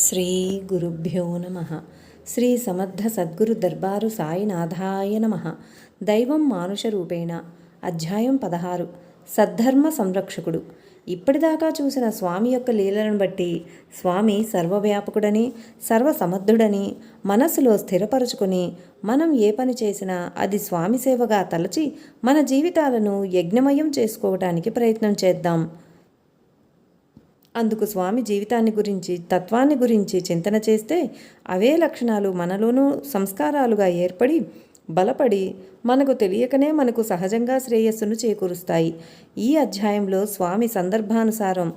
శ్రీ గురుభ్యో నమ. శ్రీ సమర్థ సద్గురు దర్బారు సాయినాథాయ నమ. దైవం మానుష రూపేణ. అధ్యాయం 16. సద్ధర్మ సంరక్షకుడు. ఇప్పటిదాకా చూసిన స్వామి యొక్క లీలలను బట్టి స్వామి సర్వవ్యాపకుడని, సర్వసమర్థుడని మనస్సులో స్థిరపరచుకొని మనం ఏ పని చేసినా అది స్వామి సేవగా తలచి మన జీవితాలను యజ్ఞమయం చేసుకోవటానికి ప్రయత్నం చేద్దాం. అందుకు స్వామి జీవితాన్ని గురించి, తత్వాన్ని గురించి చింతన చేస్తే అవే లక్షణాలు మనలోనూ సంస్కారాలుగా ఏర్పడి బలపడి మనకు తెలియకనే మనకు సహజంగా శ్రేయస్సును చేకూరుస్తాయి. ఈ అధ్యాయంలో స్వామి సందర్భానుసారం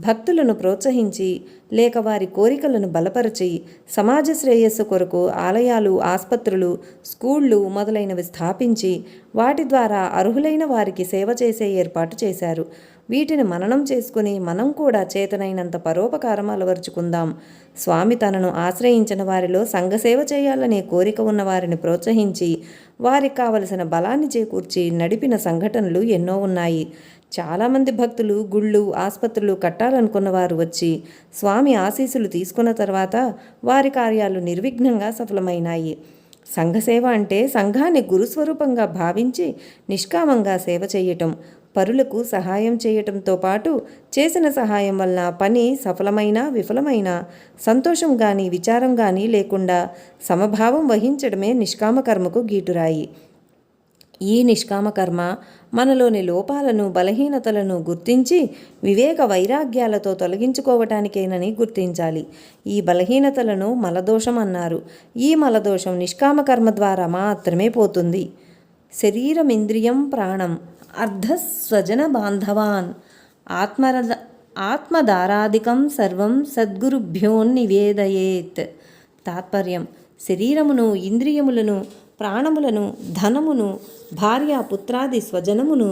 భక్తులను ప్రోత్సహించి లేక వారి కోరికలను బలపరిచి సమాజ శ్రేయస్సు కొరకు ఆలయాలు, ఆస్పత్రులు, స్కూళ్ళు మొదలైనవి స్థాపించి వాటి ద్వారా అర్హులైన వారికి సేవ చేసే ఏర్పాటు చేశారు. వీటిని మననం చేసుకుని మనం కూడా చేతనైనంత పరోపకారం అలవరుచుకుందాం. స్వామి తనను ఆశ్రయించిన వారిలో సంఘసేవ చేయాలనే కోరిక ఉన్న వారిని ప్రోత్సహించి వారికి కావలసిన బలాన్ని చేకూర్చి నడిపిన సంఘటనలు ఎన్నో ఉన్నాయి. చాలామంది భక్తులు గుళ్ళు, ఆసుపత్రులు కట్టాలనుకున్న వారు వచ్చి స్వామి ఆశీస్సులు తీసుకున్న తర్వాత వారి కార్యాలు నిర్విఘ్నంగా సఫలమైనాయి. సంఘసేవ అంటే సంఘాన్ని గురుస్వరూపంగా భావించి నిష్కామంగా సేవ చేయటం, పరులకు సహాయం చేయటంతో పాటు చేసిన సహాయం వలన పని సఫలమైనా విఫలమైనా సంతోషం కానీ విచారం కానీ లేకుండా సమభావం వహించడమే నిష్కామ కర్మకు గీటురాయి. ఈ నిష్కామ కర్మ మనలోని లోపాలను, బలహీనతలను గుర్తించి వివేక వైరాగ్యాలతో తొలగించుకోవటానికేనని గుర్తించాలి. ఈ బలహీనతలను మలదోషం అన్నారు. ఈ మలదోషం నిష్కామ కర్మ ద్వారా మాత్రమే పోతుంది. శరీరమింద్రియం ప్రాణం అర్ధస్వజన బాంధవాన్ ఆత్మదారాదికం సర్వం సద్గురుభ్యోన్నివేదయేత్. తాత్పర్యం: శరీరమును, ఇంద్రియములను, ప్రాణములను, ధనమును, భార్య, పుత్రాది స్వజనమును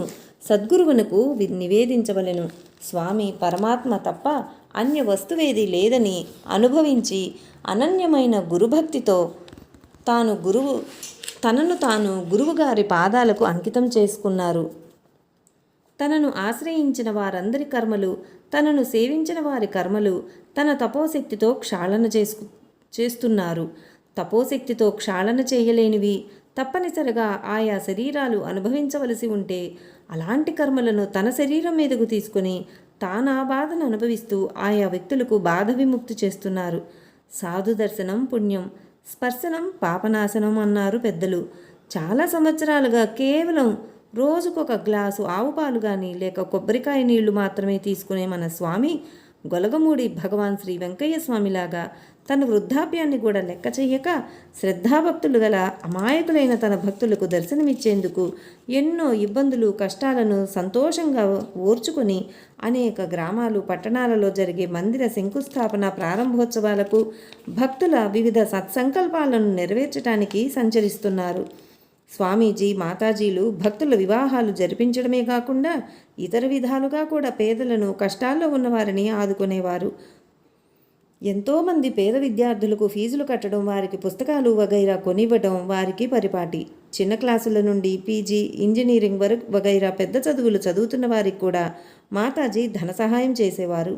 సద్గురువునకు నివేదించవలెను. స్వామి పరమాత్మ తప్ప అన్య వస్తువేది లేదని అనుభవించి అనన్యమైన గురుభక్తితో తనను తాను గురువుగారి పాదాలకు అంకితం చేసుకున్నారు. తనను ఆశ్రయించిన వారందరి కర్మలు, తనను సేవించిన వారి కర్మలు తన తపోశక్తితో క్షాళన చేస్తున్నారు. తపోశక్తితో క్షాళన చేయలేనివి తప్పనిసరిగా ఆయా శరీరాలు అనుభవించవలసి ఉంటే అలాంటి కర్మలను తన శరీరం మీదకు తీసుకుని తానా బాధను అనుభవిస్తూ ఆయా వ్యక్తులకు బాధ విముక్తి చేస్తున్నారు. సాధు దర్శనం పుణ్యం, స్పర్శనం పాపనాశనం అన్నారు పెద్దలు. చాలా సంవత్సరాలుగా కేవలం రోజుకొక గ్లాసు ఆవు పాలు కానీ లేక కొబ్బరికాయ నీళ్లు మాత్రమే తీసుకునే మన స్వామి గొలగమూడి భగవాన్ శ్రీ వెంకయ్య స్వామిలాగా తన వృద్ధాప్యాన్ని కూడా లెక్క చెయ్యక శ్రద్ధాభక్తులు గల అమాయకులైన తన భక్తులకు దర్శనమిచ్చేందుకు ఎన్నో ఇబ్బందులు, కష్టాలను సంతోషంగా ఓర్చుకొని అనేక గ్రామాలు, పట్టణాలలో జరిగే మందిర శంకుస్థాపన, ప్రారంభోత్సవాలకు భక్తుల వివిధ సత్సంకల్పాలను నెరవేర్చడానికి సంచరిస్తున్నారు. స్వామీజీ, మాతాజీలు భక్తుల వివాహాలు జరిపించడమే కాకుండా ఇతర విధాలుగా కూడా పేదలను, కష్టాల్లో ఉన్నవారిని ఆదుకునేవారు. ఎంతోమంది పేద విద్యార్థులకు ఫీజులు కట్టడం, వారికి పుస్తకాలు వగైరా కొనివ్వడం వారికి పరిపాటి. చిన్న క్లాసుల నుండి పీజీ, ఇంజనీరింగ్ వగైరా పెద్ద చదువులు చదువుతున్న వారికి కూడా మాతాజీ ధన సహాయం చేసేవారు.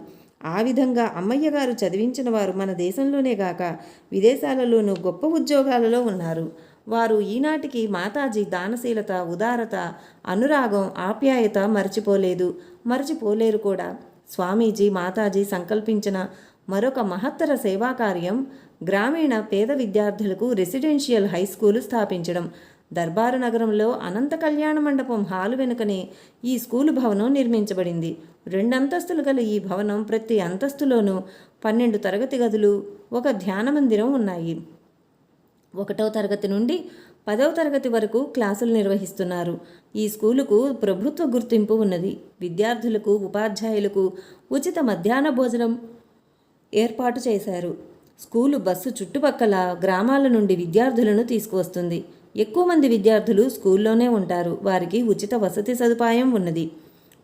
ఆ విధంగా అమ్మయ్య గారు చదివించిన వారు మన దేశంలోనే గాక విదేశాలలోనూ గొప్ప ఉద్యోగాలలో ఉన్నారు. వారు ఈనాటికి మాతాజీ దానశీలత, ఉదారత, అనురాగం, ఆప్యాయత మరచిపోలేరు కూడా. స్వామీజీ, మాతాజీ సంకల్పించిన మరొక మహత్తర సేవాకార్యం గ్రామీణ పేద విద్యార్థులకు రెసిడెన్షియల్ హై స్కూలు స్థాపించడం. దర్బారు నగరంలో అనంత కళ్యాణ మండపం హాలు వెనుకనే ఈ స్కూలు భవనం నిర్మించబడింది. 2 అంతస్తులు గల ఈ భవనం ప్రతి అంతస్తులోనూ 12 తరగతి గదులు, ఒక ధ్యాన మందిరం ఉన్నాయి. 1వ తరగతి నుండి 10వ తరగతి వరకు క్లాసులు నిర్వహిస్తున్నారు. ఈ స్కూలుకు ప్రభుత్వ గుర్తింపు ఉన్నది. విద్యార్థులకు, ఉపాధ్యాయులకు ఉచిత మధ్యాహ్న భోజనం ఏర్పాటు చేశారు. స్కూలు బస్సు చుట్టుపక్కల గ్రామాల నుండి విద్యార్థులను తీసుకువస్తుంది. ఎక్కువ మంది విద్యార్థులు స్కూల్లోనే ఉంటారు. వారికి ఉచిత వసతి సదుపాయం ఉన్నది.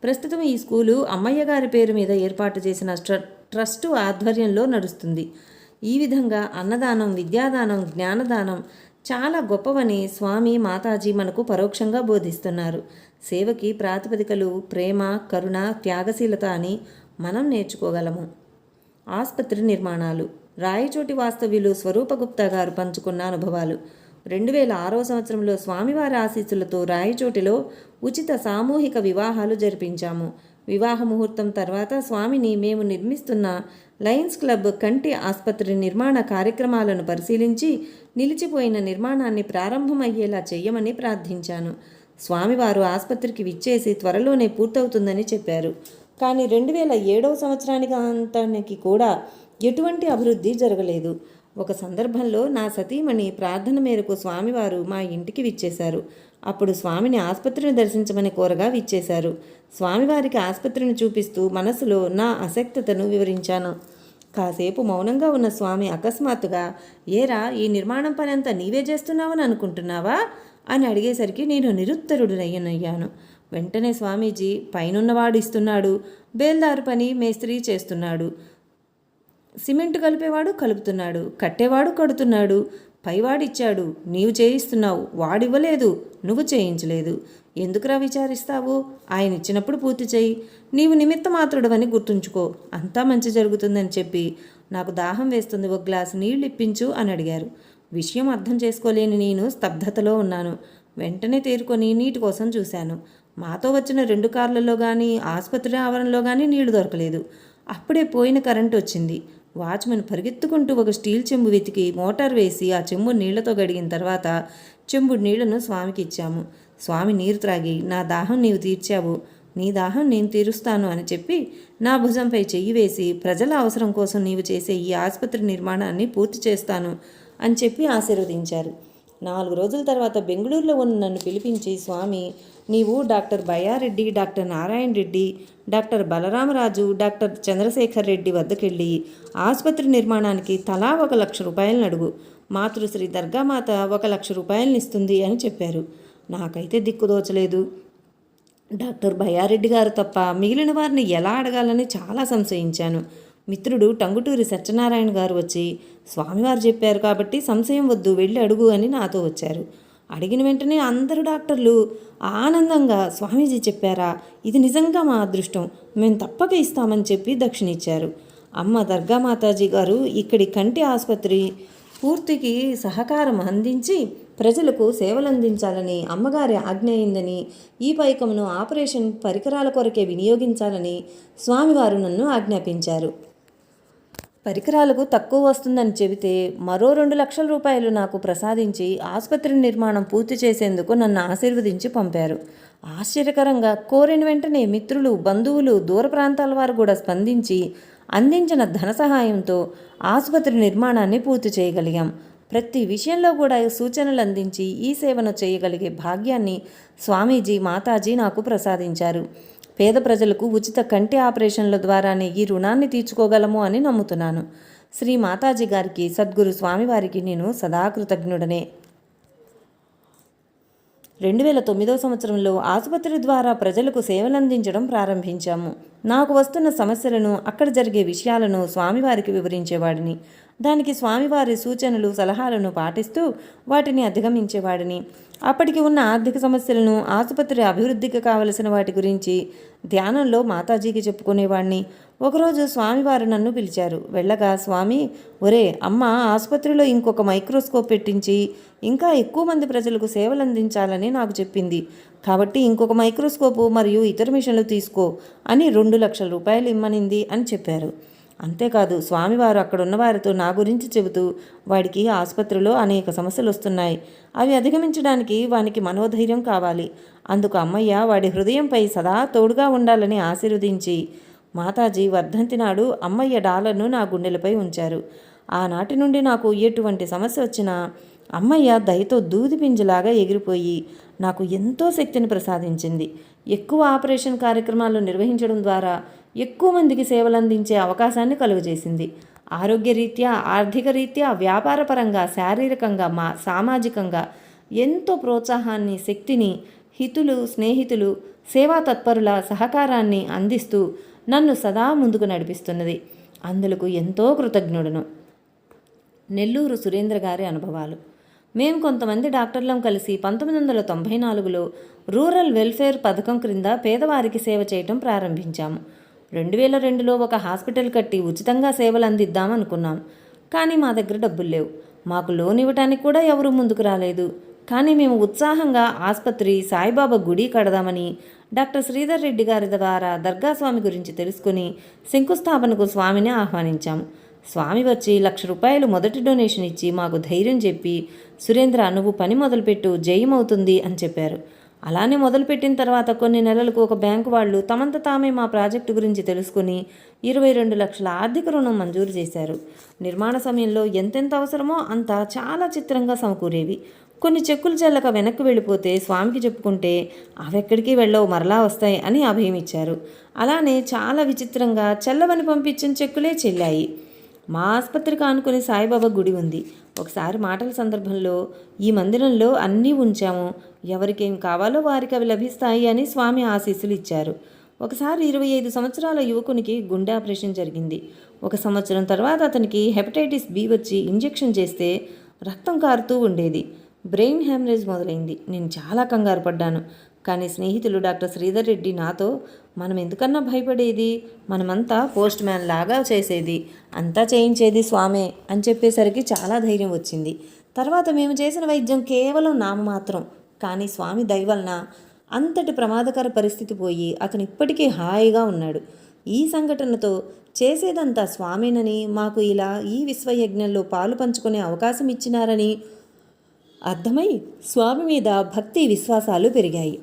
ప్రస్తుతం ఈ స్కూలు అమ్మయ్య గారి పేరు మీద ఏర్పాటు చేసిన ట్రస్టు ఆధ్వర్యంలో నడుస్తుంది. ఈ విధంగా అన్నదానం, విద్యాదానం, జ్ఞానదానం చాలా గొప్పవని స్వామి, మాతాజీ మనకు పరోక్షంగా బోధిస్తున్నారు. సేవకి ప్రాతిపదికలు ప్రేమ, కరుణ, త్యాగశీలత అని మనం నేర్చుకోగలము. ఆసుపత్రి నిర్మాణాలు. రాయచోటి వాస్తవ్యులు స్వరూపగుప్తా గారు పంచుకున్న అనుభవాలు. 2006వ సంవత్సరంలో స్వామివారి ఆశీస్సులతో రాయచోటిలో ఉచిత సామూహిక వివాహాలు జరిపించాము. వివాహ ముహూర్తం తర్వాత స్వామిని మేము నిర్మిస్తున్న లయన్స్ క్లబ్ కంటి ఆసుపత్రి నిర్మాణ కార్యక్రమాలను పరిశీలించి నిలిచిపోయిన నిర్మాణాన్ని ప్రారంభమయ్యేలా చెయ్యమని ప్రార్థించాను. స్వామివారు ఆసుపత్రికి విచ్చేసి త్వరలోనే పూర్తవుతుందని చెప్పారు. కానీ 2007వ సంవత్సరానికి కూడా ఎటువంటి అభివృద్ధి జరగలేదు. ఒక సందర్భంలో నా సతీమణి ప్రార్థన మేరకు స్వామివారు మా ఇంటికి విచ్చేశారు. అప్పుడు స్వామిని ఆసుపత్రిని దర్శించమని కోరగా విచ్చేశారు. స్వామివారికి ఆసుపత్రిని చూపిస్తూ మనసులో నా అసక్తతను వివరించాను. కాసేపు మౌనంగా ఉన్న స్వామి అకస్మాత్తుగా, ఏరా, ఈ నిర్మాణం పని అంతా నీవే చేస్తున్నావని అనుకుంటున్నావా అని అడిగేసరికి నేను నిరుత్తరుడునయ్యాను. వెంటనే స్వామీజీ, పైనున్నవాడు ఇస్తున్నాడు, బేల్దారు పని మేస్త్రీ చేస్తున్నాడు, సిమెంట్ కలిపేవాడు కలుపుతున్నాడు, కట్టేవాడు కడుతున్నాడు, పైవాడిచ్చాడు, నీవు చేయిస్తున్నావు, వాడివ్వలేదు, నువ్వు చేయించలేదు. ఎందుకురా విచారిస్తావు? ఆయన ఇచ్చినప్పుడు పూర్తి చేయి. నీవు నిమిత్త మాత్రుడవని గుర్తుంచుకో, అంతా మంచి జరుగుతుందని చెప్పి, నాకు దాహం వేస్తుంది, ఒక గ్లాసు నీళ్లు ఇప్పించు అని అడిగారు. విషయం అర్థం చేసుకోలేని నేను స్తబ్దతలో ఉన్నాను. వెంటనే తేరుకొని నీటి కోసం చూశాను. మాతో వచ్చిన 2 కార్లలో కానీ ఆసుపత్రి ఆవరణలో కానీ నీళ్లు దొరకలేదు. అప్పుడే పోయిన కరెంటు వచ్చింది. వాచ్మెన్ పరిగెత్తుకుంటూ ఒక స్టీల్ చెంబు వెతికి మోటార్ వేసి ఆ చెంబు నీళ్లతో గడిగిన తర్వాత చెంబుడు నీళ్లను స్వామికి ఇచ్చాము. స్వామి నీరు త్రాగి, నా దాహం నీవు తీర్చావు, నీ దాహం నేను తీరుస్తాను అని చెప్పి నా భుజంపై చెయ్యి వేసి, ప్రజల అవసరం కోసం నీవు చేసే ఈ ఆసుపత్రి నిర్మాణాన్ని పూర్తి చేస్తాను అని చెప్పి ఆశీర్వదించారు. 4 రోజుల తర్వాత బెంగళూరులో ఉన్న నన్ను పిలిపించి, స్వామి, నీవు doctor Bayyareddy, doctor Narayana Reddy, doctor Balaramaraju, doctor Chandrashekar Reddy వద్దకెళ్ళి ఆసుపత్రి నిర్మాణానికి తలా 1 లక్ష రూపాయలను అడుగు, మాతృశ్రీ దర్గామాత 1 లక్ష రూపాయలను ఇస్తుంది అని చెప్పారు. నాకైతే దిక్కుదోచలేదు. డాక్టర్ బయ్యారెడ్డి గారు తప్ప మిగిలిన వారిని ఎలా అడగాలని చాలా సంశయించాను. మిత్రుడు టంగుటూరి సత్యనారాయణ గారు వచ్చి, స్వామివారు చెప్పారు కాబట్టి సంశయం వద్దు, వెళ్ళి అడుగు అని నాతో వచ్చారు. అడిగిన వెంటనే అందరు డాక్టర్లు ఆనందంగా, స్వామీజీ చెప్పారా, ఇది నిజంగా మా అదృష్టం, మేము తప్పక ఇస్తామని చెప్పి దక్షిణిచ్చారు. అమ్మ దర్గామాతాజీ గారు ఇక్కడి కంటి ఆసుపత్రి పూర్తికి సహకారం అందించి ప్రజలకు సేవలు అందించాలని అమ్మగారి ఆజ్ఞ అయిందని, ఈ పైకమును ఆపరేషన్ పరికరాల కొరకే వినియోగించాలని స్వామివారు నన్ను ఆజ్ఞాపించారు. పరికరాలకు తక్కువ వస్తుందని చెబితే మరో 2 లక్షల రూపాయలు నాకు ప్రసాదించి ఆసుపత్రి నిర్మాణం పూర్తి చేసేందుకు నన్ను ఆశీర్వదించి పంపారు. ఆశ్చర్యకరంగా కోరిన వెంటనే మిత్రులు, బంధువులు, దూర ప్రాంతాల వారు కూడా స్పందించి అందించిన ధన సహాయంతో ఆసుపత్రి నిర్మాణాన్ని పూర్తి చేయగలిగాం. ప్రతి విషయంలో కూడా సూచనలు అందించి ఈ సేవను చేయగలిగే భాగ్యాన్ని స్వామీజీ, మాతాజీ నాకు ప్రసాదించారు. పేద ప్రజలకు ఉచిత కంటి ఆపరేషన్ల ద్వారానే ఈ రుణాన్ని తీర్చుకోగలము అని నమ్ముతున్నాను. శ్రీ మాతాజీ గారికి, సద్గురు స్వామివారికి నేను సదా కృతజ్ఞుడనే. 2009వ సంవత్సరంలో ఆసుపత్రి ద్వారా ప్రజలకు సేవలందించడం ప్రారంభించాము. నాకు వస్తున్న సమస్యలను, అక్కడ జరిగే విషయాలను స్వామివారికి వివరించేవాడిని. దానికి స్వామివారి సూచనలు, సలహాలను పాటిస్తూ వాటిని అధిగమించేవాడిని. అప్పటికి ఉన్న ఆర్థిక సమస్యలను, ఆసుపత్రి అభివృద్ధికి కావలసిన వాటి గురించి ధ్యానంలో మాతాజీకి చెప్పుకునేవాడిని. ఒకరోజు స్వామివారు నన్ను పిలిచారు. వెళ్ళగా, స్వామి, ఒరే అమ్మ ఆసుపత్రిలో ఇంకొక మైక్రోస్కోప్ పెట్టించి ఇంకా ఎక్కువ మంది ప్రజలకు సేవలు అందించాలని నాకు చెప్పింది. కాబట్టి ఇంకొక మైక్రోస్కోపు మరియు ఇతర మిషన్లు తీసుకో అని 2 లక్షల రూపాయలు ఇమ్మనింది అని చెప్పారు. అంతేకాదు, స్వామివారు అక్కడున్న వారితో నా గురించి చెబుతూ, వాడికి ఆసుపత్రిలో అనేక సమస్యలు వస్తున్నాయి, అవి అధిగమించడానికి వానికి మనోధైర్యం కావాలి, అందుకు అమ్మయ్య వాడి హృదయంపై సదా తోడుగా ఉండాలని ఆశీర్వదించి, మాతాజీ వర్ధంతి నాడు అమ్మయ్య డాలర్ను నా గుండెలపై ఉంచారు. ఆనాటి నుండి నాకు ఎటువంటి సమస్య వచ్చినా అమ్మయ్య దయతో దూది పింజలాగా ఎగిరిపోయి నాకు ఎంతో శక్తిని ప్రసాదించింది. ఎక్కువ ఆపరేషన్ కార్యక్రమాలు నిర్వహించడం ద్వారా ఎక్కువ మందికి సేవలు అందించే అవకాశాన్ని కలుగజేసింది. ఆరోగ్యరీత్యా, ఆర్థిక రీత్యా, వ్యాపారపరంగా, శారీరకంగా, సామాజికంగా ఎంతో ప్రోత్సాహాన్ని, శక్తిని, హితులు, స్నేహితులు, సేవా తత్పరుల సహకారాన్ని అందిస్తూ నన్ను సదా ముందుకు నడిపిస్తున్నది. అందులకు ఎంతో కృతజ్ఞుడను. నెల్లూరు సురేంద్ర గారి అనుభవాలు. మేము కొంతమంది డాక్టర్లం కలిసి 1994లో రూరల్ వెల్ఫేర్ పథకం క్రింద పేదవారికి సేవ చేయటం ప్రారంభించాము. 2002లో ఒక హాస్పిటల్ కట్టి ఉచితంగా సేవలు అందిద్దామనుకున్నాం. కానీ మా దగ్గర డబ్బులు లేవు. మాకు లోన్ ఇవ్వటానికి కూడా ఎవరూ ముందుకు రాలేదు. కానీ మేము ఉత్సాహంగా ఆసుపత్రి, సాయిబాబా గుడి కడదామని డాక్టర్ శ్రీధర్ రెడ్డి గారి ద్వారా దర్గా స్వామి గురించి తెలుసుకుని శంకుస్థాపనకు స్వామిని ఆహ్వానించాము. స్వామి వచ్చి ₹1,00,000 మొదటి డొనేషన్ ఇచ్చి మాకు ధైర్యం చెప్పి, సురేంద్ర, నువ్వు పని మొదలుపెట్టు, జయమవుతుంది అని చెప్పారు. అలానే మొదలుపెట్టిన తర్వాత కొన్ని నెలలకు ఒక బ్యాంకు వాళ్ళు తమంత తామే మా ప్రాజెక్టు గురించి తెలుసుకుని 22 లక్షల ఆర్థిక రుణం మంజూరు చేశారు. నిర్మాణ సమయంలో ఎంతెంత అవసరమో అంత చాలా చిత్రంగా సమకూరేవి. కొన్ని చెక్కులు చెల్లక వెనక్కి వెళ్ళిపోతే స్వామికి చెప్పుకుంటే అవెక్కడికి వెళ్ళవు, మరలా వస్తాయి అని అభయం ఇచ్చారు. అలానే చాలా విచిత్రంగా చెల్లవని పంపించిన చెక్కులే చెల్లాయి. మా ఆసుపత్రికి ఆనుకుని సాయిబాబా గుడి ఉంది. ఒకసారి మాటల సందర్భంలో ఈ మందిరంలో అన్నీ ఉంచాము, ఎవరికేం కావాలో వారికి అవి లభిస్తాయి అని స్వామి ఆశీస్సులు ఇచ్చారు. ఒకసారి 25 సంవత్సరాల యువకునికి గుండె ఆపరేషన్ జరిగింది. 1 సంవత్సరం తర్వాత అతనికి హెపటైటిస్ బి వచ్చి ఇంజెక్షన్ చేస్తే రక్తం కారుతూ ఉండేది. బ్రెయిన్ హ్యామరేజ్ మొదలైంది. నేను చాలా కంగారు పడ్డాను. కానీ స్నేహితులు డాక్టర్ శ్రీధర్ రెడ్డి నాతో, మనం ఎందుకన్నా భయపడేది, మనమంతా పోస్ట్ మ్యాన్ లాగా చేసేది, అంతా చేయించేది స్వామే అని చెప్పేసరికి చాలా ధైర్యం వచ్చింది. తర్వాత మేము చేసిన వైద్యం కేవలం నామమాత్రం. కానీ స్వామి దయ వలన అంతటి ప్రమాదకర పరిస్థితి పోయి అతను ఇప్పటికీ హాయిగా ఉన్నాడు. ఈ సంఘటనతో చేసేదంతా స్వామేనని, మాకు ఇలా ఈ విశ్వయజ్ఞంలో పాలు పంచుకునే అవకాశం ఇచ్చినారని అర్థమై స్వామి మీద భక్తి విశ్వాసాలు పెరిగాయి.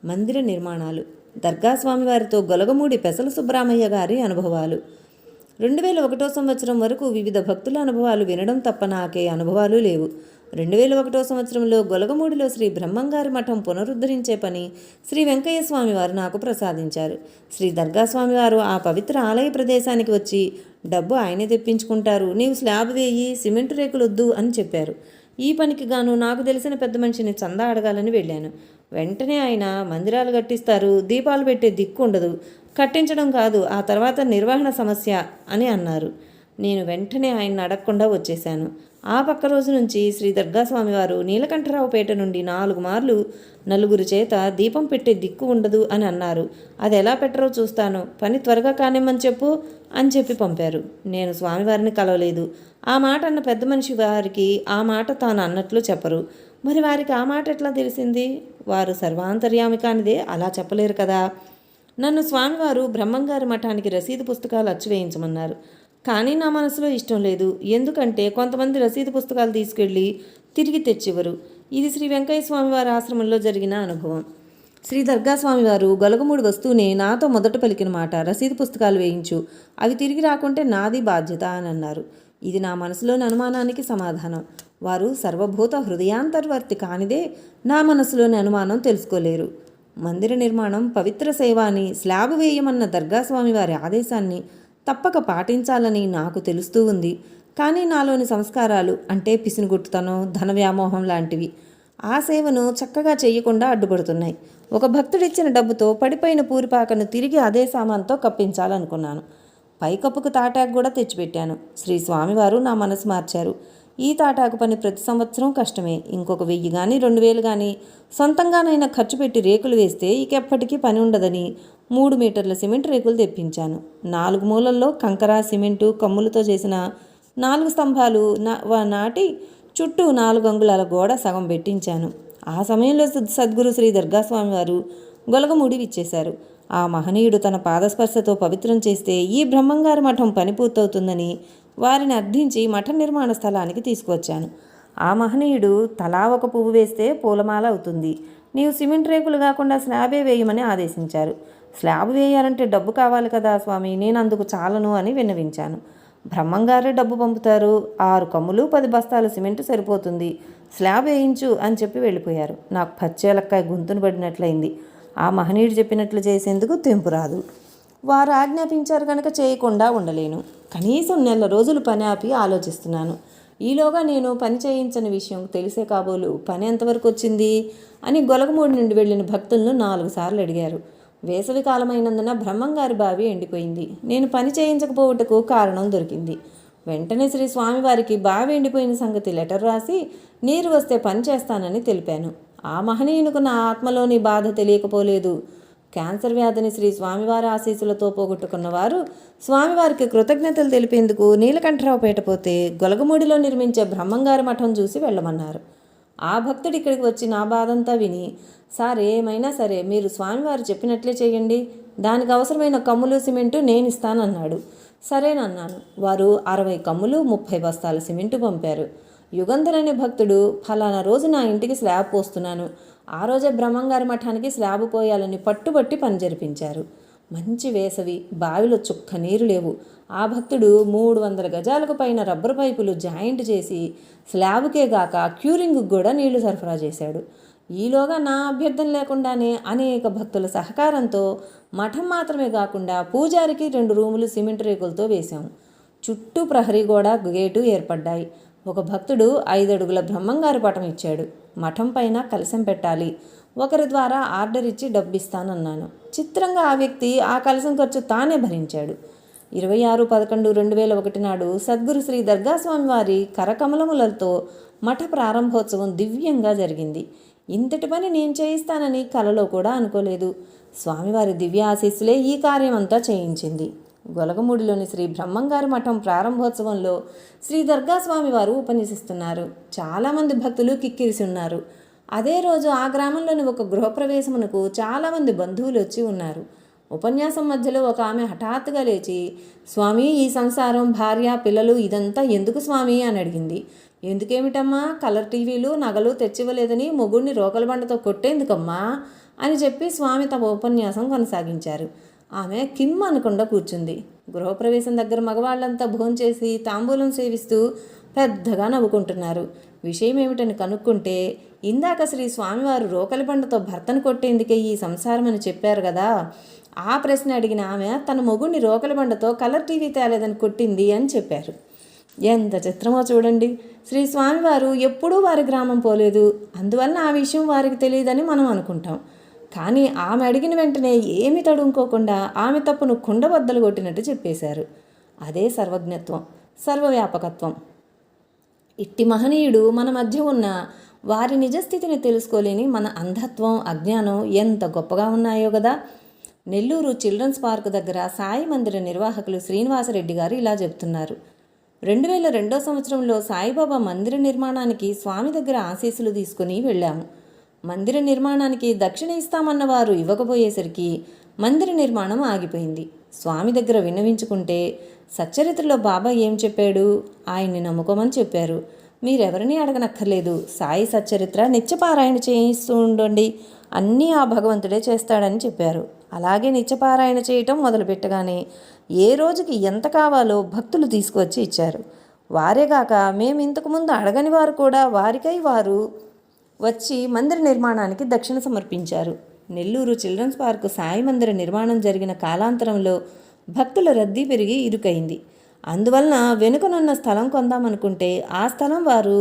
మందిర నిర్మాణాలు. దర్గా స్వామివారితో గొలగమూడి పెసల సుబ్రహ్మయ్య గారి అనుభవాలు. 2001 సంవత్సరం వరకు వివిధ భక్తుల అనుభవాలు వినడం తప్ప నాకే అనుభవాలు లేవు. 2001 సంవత్సరంలో గొలగమూడిలో శ్రీ బ్రహ్మంగారి మఠం పునరుద్ధరించే పని శ్రీ వెంకయ్య స్వామివారు నాకు ప్రసాదించారు. శ్రీ దర్గా స్వామివారు ఆ పవిత్ర ఆలయ ప్రదేశానికి వచ్చి, డబ్బు ఆయనే తెప్పించుకుంటారు, నీవు స్లాబ్ వేయి, సిమెంటు రేకులొద్దు అని చెప్పారు. ఈ పనికి గాను నాకు తెలిసిన పెద్ద మనిషిని చందా అడగాలని వెళ్ళాను. వెంటనే ఆయన, మందిరాలు కట్టిస్తారు, దీపాలు పెట్టే దిక్కు ఉండదు, కట్టించడం కాదు, ఆ తర్వాత నిర్వహణ సమస్య అని అన్నారు. నేను వెంటనే ఆయన్ని అడగకుండా వచ్చేశాను. ఆ పక్క రోజు నుంచి శ్రీ దర్గా స్వామివారు నీలకంఠరావుపేట నుండి 4 మార్లు నలుగురు చేత దీపం పెట్టే దిక్కు ఉండదు అని అన్నారు. అది ఎలా పెట్టరో చూస్తాను, పని త్వరగా కానిమ్మని చెప్పు అని చెప్పి పంపారు. నేను స్వామివారిని కలవలేదు. ఆ మాట అన్న పెద్ద మనిషి వారికి ఆ మాట తాను అన్నట్లు చెప్పరు. మరి వారికి ఆ మాట ఎట్లా తెలిసింది? వారు సర్వాంతర్యామి కానిదే అలా చెప్పలేరు కదా. నన్ను స్వామివారు బ్రహ్మంగారి మఠానికి రసీదు పుస్తకాలు అచ్చువేయించమన్నారు. కానీ నా మనసులో ఇష్టం లేదు. ఎందుకంటే కొంతమంది రసీదు పుస్తకాలు తీసుకెళ్ళి తిరిగి తెచ్చివ్వరు. ఇది శ్రీ వెంకయ్య స్వామివారి ఆశ్రమంలో జరిగిన అనుభవం. శ్రీ దర్గా స్వామివారు గొలగమూడి వస్తూనే నాతో మొదట పలికిన మాట, రసీదు పుస్తకాలు వేయించు, అవి తిరిగి రాకుంటే నాది బాధ్యత అని అన్నారు. ఇది నా మనసులోని అనుమానానికి సమాధానం. వారు సర్వభూత హృదయాంతర్వర్తి కానిదే నా మనసులోని అనుమానం తెలుసుకోలేరు. మందిర నిర్మాణం పవిత్ర సేవ అని స్లాబ్ వేయమన్న దర్గా స్వామివారి ఆదేశాన్ని తప్పక పాటించాలని నాకు తెలుస్తూ ఉంది. కానీ నాలోని సంస్కారాలు అంటే పిసినుగుట్టుతనం, ధన వ్యామోహం లాంటివి ఆ సేవను చక్కగా చేయకుండా అడ్డుపడుతున్నాయి. ఒక భక్తుడిచ్చిన డబ్బుతో పడిపోయిన పూరిపాకను తిరిగి అదే సామాన్తో కప్పించాలనుకున్నాను. పైకప్పుకు తాటాకు కూడా తెచ్చిపెట్టాను. శ్రీ స్వామివారు నా మనసు మార్చారు. ఈ తాటాకు పని ప్రతి సంవత్సరం కష్టమే. ఇంకొక 1000 కానీ 2000 కానీ సొంతంగానైనా ఖర్చు పెట్టి రేకులు వేస్తే ఇకెప్పటికీ పని ఉండదని 3 మీటర్ల సిమెంట్ రేకులు తెప్పించాను. 4 మూలల్లో కంకర, సిమెంటు, కమ్ములతో చేసిన 4 స్తంభాలు నాటి చుట్టూ 4 అంగుళాల గోడ సగం పెట్టించాను. ఆ సమయంలో సద్గురు శ్రీ దర్గా స్వామివారు గొలగమూడి విచ్చేశారు. ఆ మహనీయుడు తన పాదస్పర్శతో పవిత్రం చేస్తే ఈ బ్రహ్మంగారి మఠం పని పూర్తవుతుందని వారిని అర్థించి మఠ నిర్మాణ స్థలానికి తీసుకువచ్చాను. ఆ మహనీయుడు తలా ఒక పువ్వు వేస్తే పూలమాల అవుతుంది, నీవు సిమెంట్ రేకులు కాకుండా స్లాబే వేయమని ఆదేశించారు. స్లాబ్ వేయాలంటే డబ్బు కావాలి కదా స్వామి, నేను అందుకు చాలను అని విన్నవించాను. బ్రహ్మంగారే డబ్బు పంపుతారు, 6 కమ్ములు 10 బస్తాలు సిమెంటు సరిపోతుంది, స్లాబ్ వేయించు అని చెప్పి వెళ్ళిపోయారు. నాకు పచ్చేలక్కాయ గొంతును పడినట్లయింది. ఆ మహనీయుడు చెప్పినట్లు చేసేందుకు తెంపు రాదు. వారు ఆజ్ఞాపించారు కనుక చేయకుండా ఉండలేను. కనీసం 1 నెల రోజులు పని ఆపి ఆలోచిస్తున్నాను. ఈలోగా నేను పని చేయించని విషయం తెలిసే కాబోలు పని ఎంతవరకు వచ్చింది అని గొలగమూడి నుండి వెళ్ళిన భక్తులను 4 సార్లు అడిగారు. వేసవి కాలమైనందున బ్రహ్మంగారి బావి ఎండిపోయింది. నేను పని చేయించకపోవటకు కారణం దొరికింది. వెంటనే శ్రీ స్వామివారికి బావి ఎండిపోయిన సంగతి లెటర్ రాసి నీరు వస్తే పని చేస్తానని తెలిపాను. ఆ మహనీయునికి నా ఆత్మలోని బాధ తెలియకపోలేదు. క్యాన్సర్ వ్యాధిని శ్రీ స్వామివారి ఆశీస్సులతో పోగొట్టుకున్న వారు స్వామివారికి కృతజ్ఞతలు తెలిపేందుకు నీలకంఠరావుపేట పోతే గొలగమూడిలో నిర్మించే బ్రహ్మంగారి మఠం చూసి వెళ్ళమన్నారు. ఆ భక్తుడు ఇక్కడికి వచ్చి నా బాధంతా విని, సార్ ఏమైనా సరే మీరు స్వామివారు చెప్పినట్లే చేయండి, దానికి అవసరమైన కమ్ములు సిమెంటు నేను ఇస్తానన్నాడు. సరేనన్నాను. వారు 60 కమ్ములు 30 బస్తాల సిమెంటు పంపారు. యుగంధర్ అనే భక్తుడు, ఫలానా రోజు నా ఇంటికి స్లాబ్ పోస్తున్నాను, ఆ రోజే బ్రహ్మంగారి మఠానికి స్లాబ్ పోయాలని పట్టుబట్టి పని జరిపించారు. మంచి వేసవి, బావిలో చుక్క నీరు లేవు. ఆ భక్తుడు 300 గజాలకు పైన రబ్బరు పైపులు జాయింట్ చేసి స్లాబ్కే గాక క్యూరింగ్కి కూడా నీళ్లు సరఫరా చేశాడు. ఈలోగా నా అభ్యర్థన లేకుండానే అనేక భక్తుల సహకారంతో మఠం మాత్రమే కాకుండా పూజారికి 2 రూములు సిమెంట్ రేకులతో వేశాము. చుట్టూ ప్రహరీ గోడ, గేటు ఏర్పడ్డాయి. ఒక భక్తుడు 5 అడుగుల బ్రహ్మంగారి పటం ఇచ్చాడు. మఠం పైన కలశం పెట్టాలి, ఒకరి ద్వారా ఆర్డర్ ఇచ్చి డబ్బిస్తానన్నాను. చిత్రంగా ఆ వ్యక్తి ఆ కలశం ఖర్చు తానే భరించాడు. 26/11/2001 నాడు సద్గురు శ్రీ దర్గాస్వామి వారి కరకమలములతో మఠ ప్రారంభోత్సవం దివ్యంగా జరిగింది. ఇంతటి పని నేను చేయిస్తానని కలలో కూడా అనుకోలేదు. స్వామివారి దివ్య ఆశీస్సులే ఈ కార్యమంతా చేయించింది. గొలగమూడిలోని శ్రీ బ్రహ్మంగారి మఠం ప్రారంభోత్సవంలో శ్రీ దర్గాస్వామి వారు ఉపన్యసిస్తున్నారు. చాలామంది భక్తులు కిక్కిరిసి ఉన్నారు. అదే రోజు ఆ గ్రామంలోని ఒక గృహప్రవేశమునకు చాలామంది బంధువులు వచ్చి ఉన్నారు. ఉపన్యాసం మధ్యలో ఒక ఆమె హఠాత్తుగా లేచి, స్వామి, ఈ సంసారం, భార్య, పిల్లలు ఇదంతా ఎందుకు స్వామి అని అడిగింది. ఎందుకేమిటమ్మా, కలర్ టీవీలు, నగలు తెచ్చివ్వలేదని మొగుడిని రోకల బండతో కొట్టేందుకమ్మా అని చెప్పి స్వామి తమ ఉపన్యాసం కొనసాగించారు. ఆమె కిమ్ అనకుండా కూర్చుంది. గృహప్రవేశం దగ్గర మగవాళ్ళంతా భోంచేసి తాంబూలం సేవిస్తూ పెద్దగా నవ్వుకుంటున్నారు. విషయం ఏమిటని కనుక్కుంటే, ఇందాక శ్రీ స్వామివారు రోకలి బండతో భర్తను కొట్టేందుకే ఈ సంసారం అని చెప్పారు కదా, ఆ ప్రశ్న అడిగిన ఆమె తన మొగుడిని రోకలి బండతో కలర్ టీవీ తేలేదని కొట్టింది అని చెప్పారు. ఎంత చిత్రమో చూడండి. శ్రీ స్వామివారు ఎప్పుడూ వారి గ్రామం పోలేదు, అందువల్ల ఆ విషయం వారికి తెలియదని మనం అనుకుంటాం. కానీ ఆమె అడిగిన వెంటనే ఏమి తడుముకోకుండా ఆమె తప్పును కుండబద్దలు కొట్టినట్టు చెప్పేశారు. అదే సర్వజ్ఞత్వం, సర్వవ్యాపకత్వం. ఇట్టి మహనీయుడు మన మధ్య ఉన్న వారి నిజస్థితిని తెలుసుకోలేని మన అంధత్వం, అజ్ఞానం ఎంత గొప్పగా ఉన్నాయో కదా. నెల్లూరు చిల్డ్రన్స్ పార్క్ దగ్గర సాయి మందిర నిర్వాహకులు శ్రీనివాసరెడ్డి గారు ఇలా చెప్తున్నారు. 2002 సంవత్సరంలో సాయిబాబా మందిర నిర్మాణానికి స్వామి దగ్గర ఆశీస్సులు తీసుకుని వెళ్ళాము. మందిర నిర్మాణానికి దక్షిణ ఇస్తామన్న వారు ఇవ్వకపోయేసరికి మందిర నిర్మాణం ఆగిపోయింది. స్వామి దగ్గర విన్నవించుకుంటే, సచ్చరిత్రలో బాబా ఏం చెప్పాడు, ఆయన్ని నమ్ముకోమని చెప్పారు. మీరెవరిని అడగనక్కర్లేదు, సాయి సచ్చరిత్ర నిత్యపారాయణ చేయిస్తూ ఉండండి, అన్నీ ఆ భగవంతుడే చేస్తాడని చెప్పారు. అలాగే నిత్యపారాయణ చేయటం మొదలుపెట్టగానే ఏ రోజుకి ఎంత కావాలో భక్తులు తీసుకువచ్చి ఇచ్చారు. వారేగాక మేము ఇంతకుముందు అడగని వారు కూడా వారికై వారు వచ్చి మందిర నిర్మాణానికి దక్షిణ సమర్పించారు. నెల్లూరు చిల్డ్రన్స్ పార్కు సాయి మందిర నిర్మాణం జరిగిన కాలాంతరంలో భక్తుల రద్దీ పెరిగి ఇరుకైంది. అందువలన వెనుకనున్న స్థలం కొందామనుకుంటే ఆ స్థలం వారు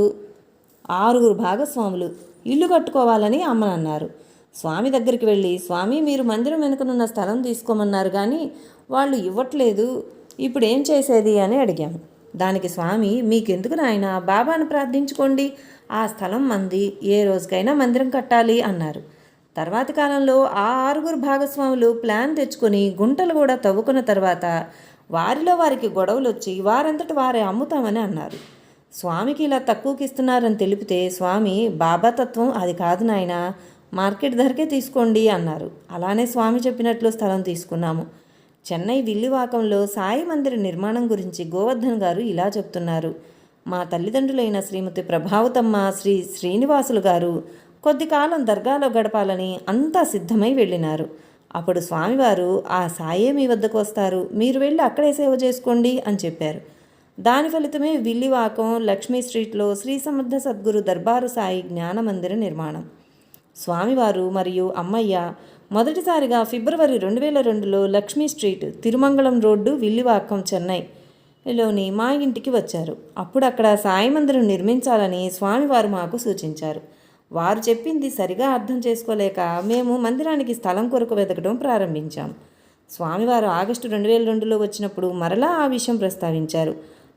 6 భాగస్వాములు ఇల్లు కట్టుకోవాలని అమ్మనన్నారు. స్వామి దగ్గరికి వెళ్ళి, స్వామి, మీరు మందిరం వెనుకనున్న స్థలం తీసుకోమన్నారు కానీ వాళ్ళు ఇవ్వట్లేదు, ఇప్పుడు ఏం చేసేది అని అడిగాము. దానికి స్వామి, మీకెందుకు నాయనా, బాబాను ప్రార్థించుకోండి, ఆ స్థలం మంది, ఏ రోజుకైనా మందిరం కట్టాలి అన్నారు. తర్వాతి కాలంలో ఆ 6 భాగస్వాములు ప్లాన్ తెచ్చుకొని గుంటలు కూడా తవ్వుకున్న తర్వాత వారిలో వారికి గొడవలు వచ్చి వారంతటి వారే అమ్ముతామని అన్నారు. స్వామికి ఇలా తక్కువకి ఇస్తున్నారని తెలిపితే స్వామి, బాబా తత్వం అది కాదు నాయనా, మార్కెట్ ధరకే తీసుకోండి అన్నారు. అలానే స్వామి చెప్పినట్లు స్థలం తీసుకున్నాము. చెన్నై విల్లివాకంలో సాయి మందిర నిర్మాణం గురించి గోవర్ధన్ గారు ఇలా చెప్తున్నారు. మా తల్లిదండ్రులైన శ్రీమతి ప్రభావతమ్మ, శ్రీ శ్రీనివాసులు గారు కొద్ది కాలం దర్గాలో గడపాలని అంతా సిద్ధమై వెళ్ళినారు. అప్పుడు స్వామివారు, ఆ సాయే మీ వద్దకు వస్తారు, మీరు వెళ్ళి అక్కడే సేవ చేసుకోండి అని చెప్పారు. దాని ఫలితమే విల్లివాకం లక్ష్మీ స్ట్రీట్లో శ్రీ సమర్థ సద్గురు దర్బారు సాయి జ్ఞాన మందిర నిర్మాణం. స్వామివారు మరియు అమ్మయ్య మొదటిసారిగా ఫిబ్రవరి 2002లో లక్ష్మీ స్ట్రీట్, తిరుమంగళం రోడ్డు, విల్లివాకం, చెన్నైలోని మా ఇంటికి వచ్చారు. అప్పుడు అక్కడ సాయి మందిరం నిర్మించాలని స్వామివారు మాకు సూచించారు. వారు చెప్పింది సరిగా అర్థం చేసుకోలేక మేము మందిరానికి స్థలం కొరకు వెతకడం ప్రారంభించాం. స్వామివారు ఆగస్టు 2002లో వచ్చినప్పుడు మరలా ఆ విషయం ప్రస్తావించారు.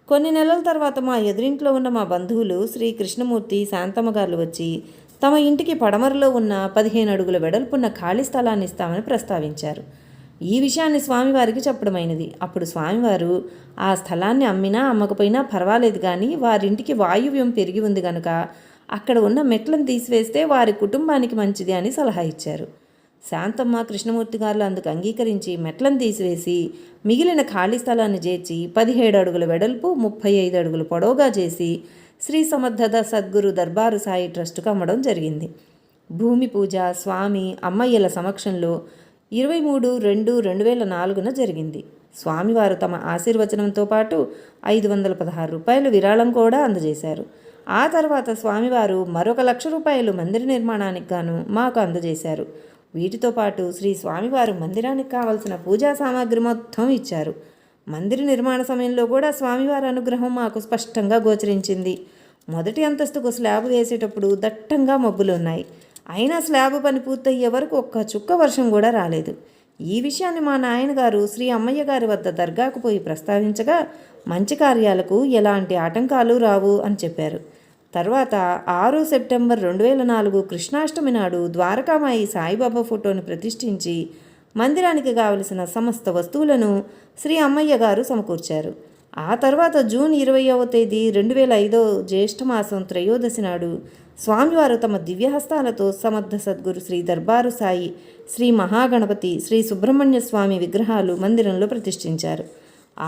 కొన్ని నెలల తర్వాత మా ఎదురింట్లో ఉన్న మా బంధువులు శ్రీ కృష్ణమూర్తి, శాంతమ్మ గారు వచ్చి తమ ఇంటికి పడమరలో ఉన్న 15 అడుగుల వెడల్పున్న ఖాళీ స్థలాన్ని ఇస్తామని ప్రస్తావించారు. ఈ విషయాన్ని స్వామివారికి చెప్పడమైనది. అప్పుడు స్వామివారు ఆ స్థలాన్ని అమ్మినా అమ్మకపోయినా పర్వాలేదు, కానీ వారింటికి వాయువ్యం పెరిగి ఉంది గనుక అక్కడ ఉన్న మెట్లను తీసివేస్తే వారి కుటుంబానికి మంచిది అని సలహా ఇచ్చారు. శాంతమ్మ, కృష్ణమూర్తి గారు అందుకు అంగీకరించి మెట్లను తీసివేసి మిగిలిన ఖాళీ స్థలాన్ని చేర్చి 17 అడుగుల వెడల్పు 35 అడుగులు పొడవుగా చేసి శ్రీ సమర్థ సద్గురు దర్బారు సాయి ట్రస్టుకు అమ్మడం జరిగింది. భూమి పూజ స్వామి అమ్మయ్యల సమక్షంలో 23/2/2004 జరిగింది. స్వామివారు తమ ఆశీర్వచనంతో పాటు 516 రూపాయలు విరాళం కూడా అందజేశారు. ఆ తర్వాత స్వామివారు మరొక 1,00,000 రూపాయలు మందిర నిర్మాణానికి గాను మాకు అందజేశారు. వీటితో పాటు శ్రీ స్వామివారు మందిరానికి కావలసిన పూజా సామాగ్రి మొత్తం ఇచ్చారు. మందిర నిర్మాణ సమయంలో కూడా స్వామివారి అనుగ్రహం మాకు స్పష్టంగా గోచరించింది. మొదటి అంతస్తుకు స్లాబ్ వేసేటప్పుడు దట్టంగా మబ్బులు ఉన్నాయి. అయినా స్లాబ్ పని పూర్తయ్యే వరకు ఒక్క చుక్క వర్షం కూడా రాలేదు. ఈ విషయాన్ని మా నాయనగారు శ్రీ అమ్మయ్య గారి వద్ద దర్గాకు పోయి ప్రస్తావించగా మంచి కార్యాలకు ఎలాంటి ఆటంకాలు రావు అని చెప్పారు. తర్వాత 6 సెప్టెంబర్ 2004 కృష్ణాష్టమి నాడు ద్వారకామాయి సాయిబాబా ఫోటోను ప్రతిష్ఠించి మందిరానికి కావలసిన సమస్త వస్తువులను శ్రీ అమ్మయ్య గారు సమకూర్చారు. ఆ తర్వాత జూన్ 20వ తేదీ 2005 జ్యేష్ఠమాసం త్రయోదశి నాడు స్వామివారు తమ దివ్యహస్తాలతో సమర్థ సద్గురు శ్రీ దర్బారు సాయి, శ్రీ మహాగణపతి, శ్రీ సుబ్రహ్మణ్య స్వామి విగ్రహాలు మందిరంలో ప్రతిష్ఠించారు.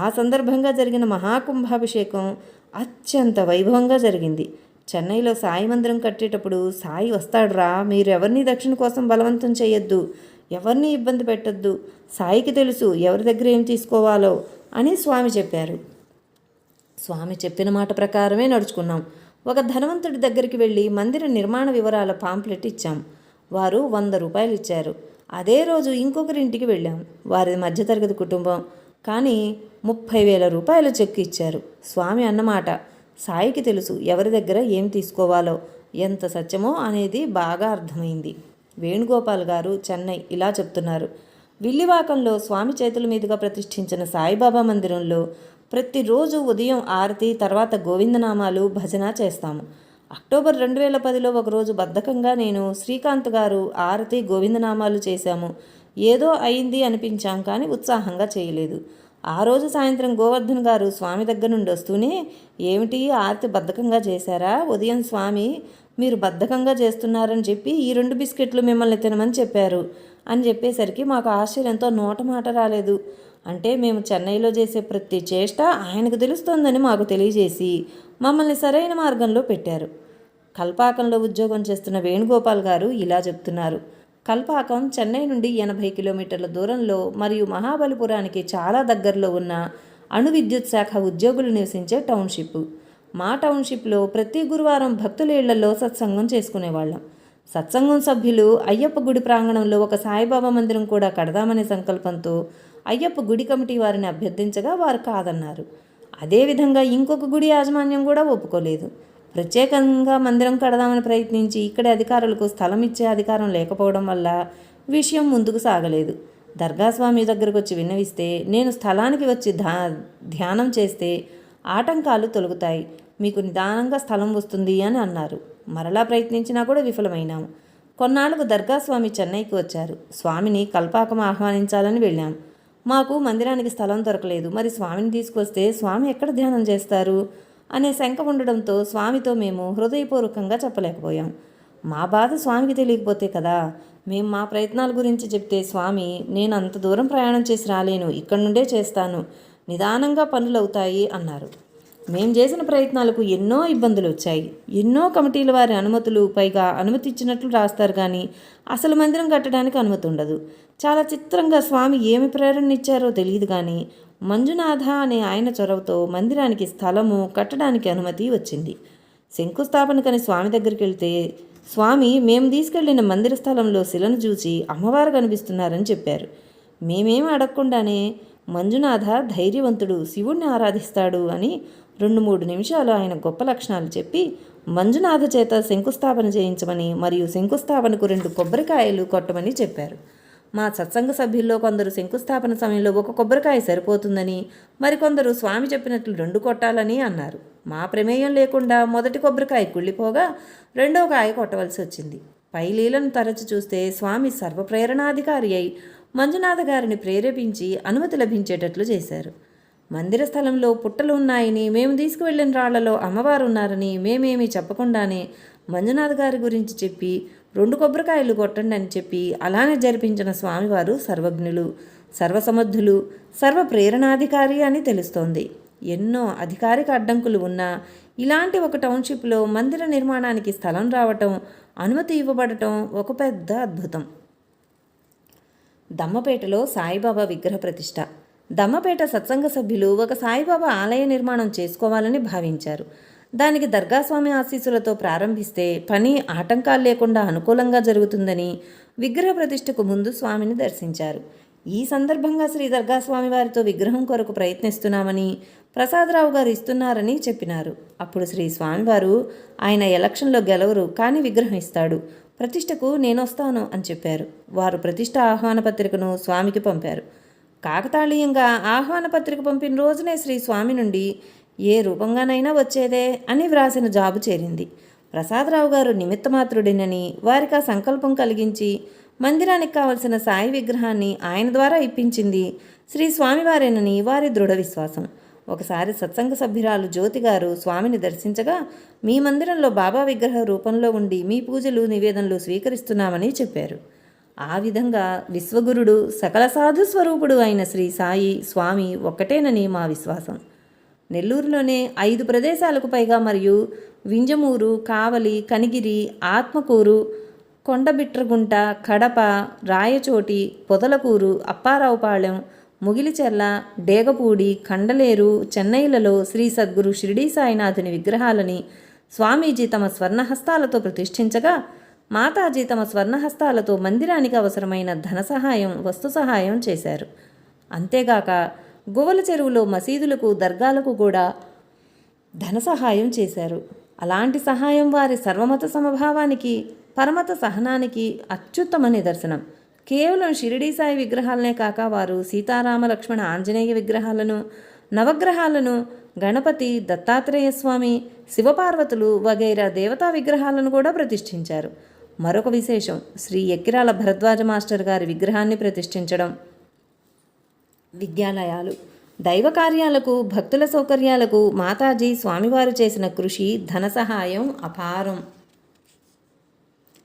ఆ సందర్భంగా జరిగిన మహాకుంభాభిషేకం అత్యంత వైభవంగా జరిగింది. చెన్నైలో సాయి మందిరం కట్టేటప్పుడు సాయి వస్తాడురా, మీరు ఎవరిని దక్షిణ కోసం బలవంతం చేయొద్దు, ఎవరిని ఇబ్బంది పెట్టొద్దు, సాయికి తెలుసు ఎవరి దగ్గర ఏం తీసుకోవాలో అని స్వామి చెప్పారు. స్వామి చెప్పిన మాట ప్రకారమే నడుచుకున్నాం. ఒక ధనవంతుడి దగ్గరికి వెళ్ళి మందిర నిర్మాణ వివరాల పాంప్లెట్ ఇచ్చాం. వారు 100 రూపాయలు ఇచ్చారు. అదే రోజు ఇంకొకరింటికి వెళ్ళాం. వారి మధ్యతరగతి కుటుంబం, కానీ 30,000 రూపాయల చెక్కు ఇచ్చారు. స్వామి అన్నమాట సాయికి తెలుసు ఎవరి దగ్గర ఏం తీసుకోవాలో. ఎంత సత్యమో అనేది బాగా అర్థమైంది. వేణుగోపాల్ గారు, చెన్నై ఇలా చెప్తున్నారు. విల్లివాకంలో స్వామి చేతుల మీదుగా ప్రతిష్ఠించిన సాయిబాబా మందిరంలో ప్రతిరోజు ఉదయం ఆరతి, తర్వాత గోవిందనామాలు, భజన చేస్తాము. అక్టోబర్ 2010లో ఒకరోజు బద్ధకంగా నేను, శ్రీకాంత్ గారు ఆరతి, గోవిందనామాలు చేశాము. ఏదో అయింది అనిపించాం, కానీ ఉత్సాహంగా చేయలేదు. ఆ రోజు సాయంత్రం గోవర్ధన్ గారు స్వామి దగ్గర నుండి వస్తూనే, ఏమిటి ఆరతి బద్ధకంగా చేశారా? ఉదయం స్వామి మీరు బద్ధకంగా చేస్తున్నారని చెప్పి ఈ 2 బిస్కెట్లు మిమ్మల్ని తినమని చెప్పారు అని చెప్పేసరికి మాకు ఆశ్చర్యంతో నోట మాట రాలేదు. అంటే మేము చెన్నైలో చేసే ప్రతి చేష్ట ఆయనకు తెలుస్తోందని మాకు తెలియజేసి మమ్మల్ని సరైన మార్గంలో పెట్టారు. కల్పాకంలో ఉద్యోగం చేస్తున్న వేణుగోపాల్ గారు ఇలా చెప్తున్నారు. కల్పాకం చెన్నై నుండి 80 కిలోమీటర్ల దూరంలో మరియు మహాబలిపురానికి చాలా దగ్గరలో ఉన్న అణు విద్యుత్ శాఖ ఉద్యోగులు నివసించే టౌన్షిప్. మా టౌన్షిప్లో ప్రతి గురువారం భక్తుల ఇళ్లలో సత్సంగం చేసుకునేవాళ్ళం. సత్సంగం సభ్యులు అయ్యప్ప గుడి ప్రాంగణంలో ఒక సాయిబాబా మందిరం కూడా కడదామనే సంకల్పంతో అయ్యప్ప గుడి కమిటీ వారిని అభ్యర్థించగా వారు కాదన్నారు. అదేవిధంగా ఇంకొక గుడి యాజమాన్యం కూడా ఒప్పుకోలేదు. ప్రత్యేకంగా మందిరం కడదామని ప్రయత్నించి ఇక్కడి అధికారులకు స్థలం ఇచ్చే అధికారం లేకపోవడం వల్ల విషయం ముందుకు సాగలేదు. దర్గాస్వామి దగ్గరకు వచ్చి విన్నవిస్తే, నేను స్థలానికి వచ్చి ధ్యానం చేస్తే ఆటంకాలు తొలగుతాయి, మీకు నిదానంగా స్థలం వస్తుంది అని అన్నారు. మరలా ప్రయత్నించినా కూడా విఫలమైనాము. కొన్నాళ్లకు దర్గాస్వామి చెన్నైకి వచ్చారు. స్వామిని కల్పాకం ఆహ్వానించాలని వెళ్ళాం. మాకు మందిరానికి స్థలం దొరకలేదు. మరి స్వామిని తీసుకొస్తే స్వామి ఎక్కడ ధ్యానం చేస్తారు అనే శంక ఉండడంతో స్వామితో మేము హృదయపూర్వకంగా చెప్పలేకపోయాం. మా బాధ స్వామికి తెలియకపోతే కదా. మేము మా ప్రయత్నాల గురించి చెప్తే స్వామి, నేను అంత దూరం ప్రయాణం చేసి రాలేను, ఇక్కడి నుండే చేస్తాను, నిదానంగా పనులు అవుతాయి అన్నారు. మేము చేసిన ప్రయత్నాలకు ఎన్నో ఇబ్బందులు వచ్చాయి. ఎన్నో కమిటీల వారి అనుమతులు, పైగా అనుమతి ఇచ్చినట్లు రాస్తారు, కానీ అసలు మందిరం కట్టడానికి అనుమతి ఉండదు. చాలా చిత్రంగా స్వామి ఏమి ప్రేరణ ఇచ్చారో తెలియదు, కానీ మంజునాథ అనే ఆయన చొరవతో మందిరానికి స్థలము కట్టడానికి అనుమతి వచ్చింది. శంకుస్థాపనకని స్వామి దగ్గరికి వెళ్తే స్వామి మేము తీసుకెళ్లిన మందిర స్థలంలో శిలను చూసి అమ్మవారు కనిపిస్తున్నారని చెప్పారు. మేమేమి అడగకుండానే మంజునాథ ధైర్యవంతుడు, శివుణ్ణి ఆరాధిస్తాడు అని 2-3 నిమిషాలు ఆయన గొప్ప లక్షణాలు చెప్పి మంజునాథ చేత శంకుస్థాపన చేయించమని మరియు శంకుస్థాపనకు 2 కొబ్బరికాయలు కొట్టమని చెప్పారు. మా సత్సంగ సభ్యుల్లో కొందరు శంకుస్థాపన సమయంలో ఒక కొబ్బరికాయ సరిపోతుందని, మరికొందరు స్వామి చెప్పినట్లు 2 కొట్టాలని అన్నారు. మా ప్రమేయం లేకుండా మొదటి కొబ్బరికాయ కుళ్ళిపోగా రెండో కాయ కొట్టవలసి వచ్చింది. పై లీలను తరచి చూస్తే స్వామి సర్వప్రేరణాధికారి అయి మంజునాథ గారిని ప్రేరేపించి అనుమతి లభించేటట్లు చేశారు. మందిర స్థలంలో పుట్టలు ఉన్నాయని, మేము తీసుకువెళ్ళిన రాళ్లలో అమ్మవారు ఉన్నారని మేమేమీ చెప్పకుండానే మంజునాథ్ గారి గురించి చెప్పి 2 కొబ్బరికాయలు కొట్టండి అని చెప్పి అలానే జరిపించిన స్వామివారు సర్వజ్ఞులు, సర్వసమర్థులు, సర్వప్రేరణాధికారి అని తెలుస్తోంది. ఎన్నో అధికారిక అడ్డంకులు ఉన్నా ఇలాంటి ఒక టౌన్షిప్లో మందిర నిర్మాణానికి స్థలం రావటం, అనుమతి ఇవ్వబడటం ఒక పెద్ద అద్భుతం. దమ్మపేటలో సాయిబాబా విగ్రహ ప్రతిష్ఠ. దమ్మపేట సత్సంగ సభ్యులు ఒక సాయిబాబా ఆలయ నిర్మాణం చేసుకోవాలని భావించారు. దానికి దర్గాస్వామి ఆశీస్సులతో ప్రారంభిస్తే పని ఆటంకాలు లేకుండా అనుకూలంగా జరుగుతుందని విగ్రహ ప్రతిష్టకు ముందు స్వామిని దర్శించారు. ఈ సందర్భంగా శ్రీ దర్గాస్వామి వారితో విగ్రహం కొరకు ప్రయత్నిస్తున్నామని, ప్రసాదరావు గారు ఇస్తున్నారని చెప్పినారు. అప్పుడు శ్రీ స్వామివారు, ఆయన ఎలక్షన్లో గెలవరు కానీ విగ్రహం ఇస్తాడు, ప్రతిష్టకు నేనొస్తాను అని చెప్పారు. వారు ప్రతిష్ట ఆహ్వాన పత్రికను స్వామికి పంపారు. కాకతాళీయంగా ఆహ్వాన పత్రిక పంపిన రోజునే శ్రీ స్వామి నుండి ఏ రూపంగానైనా వచ్చేదే అని వ్రాసిన జాబు చేరింది. ప్రసాదరావు గారు నిమిత్తమాత్రుడినని వారికి ఆ సంకల్పం కలిగించి మందిరానికి కావలసిన సాయి విగ్రహాన్ని ఆయన ద్వారా ఇప్పించింది శ్రీ స్వామివారేనని వారి దృఢ విశ్వాసం. ఒకసారి సత్సంగ సభ్యురాలు జ్యోతి గారు స్వామిని దర్శించగా, మీ మందిరంలో బాబా విగ్రహ రూపంలో ఉండి మీ పూజలు నివేదనలు స్వీకరిస్తున్నామని చెప్పారు. ఆ విధంగా విశ్వగురుడు, సకల సాధు స్వరూపుడు అయిన శ్రీ సాయి స్వామి ఒక్కటేనని మా విశ్వాసం. నెల్లూరులోనే 5 ప్రదేశాలకు పైగా మరియు వింజమూరు, కావలి, కనిగిరి, ఆత్మకూరు, కొండబిట్రగుంట, కడప, రాయచోటి, పొదలకూరు, అప్పారావుపాళెం, ముగిలిచెర్ల, డేగపూడి, కండలేరు, చెన్నైలలో శ్రీ సద్గురు షిరిడీ సాయినాథుని విగ్రహాలని స్వామీజీ తమ స్వర్ణహస్తాలతో ప్రతిష్ఠించగా, మాతాజీ తమ స్వర్ణహస్తాలతో మందిరానికి అవసరమైన ధన సహాయం, వస్తు సహాయం చేశారు. అంతేగాక గువ్వల చెరువులో మసీదులకు, దర్గాలకు కూడా ధన సహాయం చేశారు. అలాంటి సహాయం వారి సర్వమత సమభావానికి, పరమత సహనానికి అత్యుత్తమ నిదర్శనం. కేవలం షిరిడీ సాయి విగ్రహాలనే కాక వారు సీతారామ లక్ష్మణ ఆంజనేయ విగ్రహాలను, నవగ్రహాలను, గణపతి, దత్తాత్రేయ స్వామి, శివపార్వతులు వగైరా దేవతా విగ్రహాలను కూడా ప్రతిష్ఠించారు. మరొక విశేషం, శ్రీ ఎక్కిరాల భరద్వాజ మాస్టర్ గారి విగ్రహాన్ని ప్రతిష్ఠించడం. విద్యాలయాలు, దైవ కార్యాలకు, భక్తుల సౌకర్యాలకు మాతాజీ స్వామివారు చేసిన కృషి, ధన సహాయం అపారం.